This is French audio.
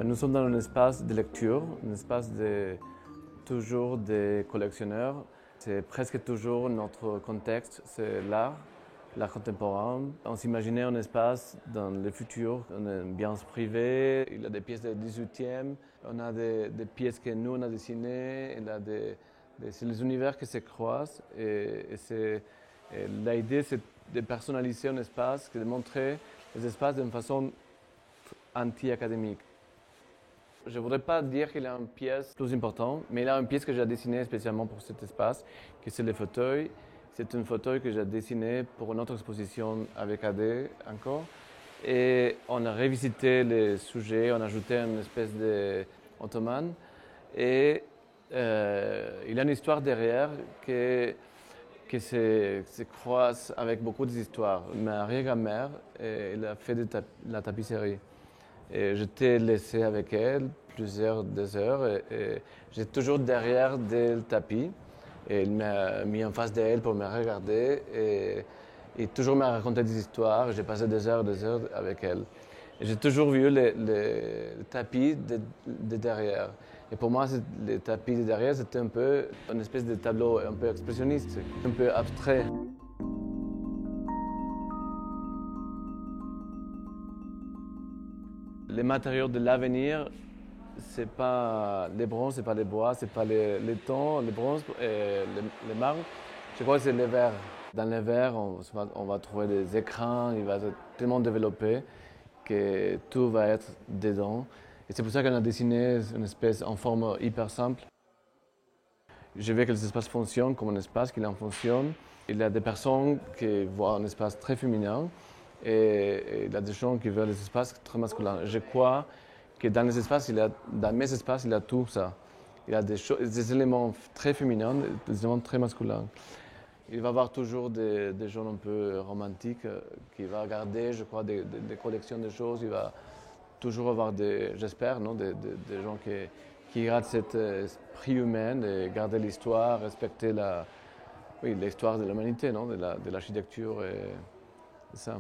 Nous sommes dans un espace de lecture, un espace toujours des collectionneurs. C'est presque toujours notre contexte, c'est l'art contemporain. On s'imaginait un espace dans le futur, on a une ambiance privée, il y a des pièces du 18e, on a des pièces que nous on a dessinées, c'est les univers qui se croisent et l'idée c'est de personnaliser un espace, de montrer les espaces d'une façon anti-académique. Je ne voudrais pas dire qu'il a une pièce plus importante, mais il a une pièce que j'ai dessinée spécialement pour cet espace, qui c'est le fauteuil. C'est un fauteuil que j'ai dessiné pour une autre exposition avec AD encore. Et on a revisité les sujets, on a ajouté une espèce d'ottomane. Et il a une histoire derrière qui se croise avec beaucoup d'histoires. Ma arrière-grand-mère, elle a fait de la tapisserie. Et je t'ai laissé avec elle plusieurs heures et j'étais toujours derrière le tapis. Et elle m'a mis en face d'elle pour me regarder et toujours m'a raconté des histoires. J'ai passé des heures avec elle. Et j'ai toujours vu le tapis de derrière. Et pour moi, le tapis de derrière, c'était un peu une espèce de tableau un peu expressionniste, un peu abstrait. Les matériaux de l'avenir, c'est pas les bronzes, c'est pas les bois, c'est pas les tons, les bronzes et les marbre. Je crois que c'est les verres. Dans les verres, on va trouver des écrans, il va être tellement développé que tout va être dedans. Et c'est pour ça qu'on a dessiné une espèce en forme hyper simple. Je veux que les espaces fonctionnent comme un espace qui en fonctionne. Il y a des personnes qui voient un espace très féminin. Et il y a des gens qui veulent des espaces très masculins. Je crois que dans mes espaces, il y a tout ça. Il y a des éléments très féminins, des éléments très masculins. Il va y avoir toujours des gens un peu romantiques qui vont regarder, je crois, des collections de choses. Il va toujours avoir j'espère, des gens qui gardent cet esprit humain, de garder l'histoire, respecter l'histoire de l'humanité, de l'architecture et ça.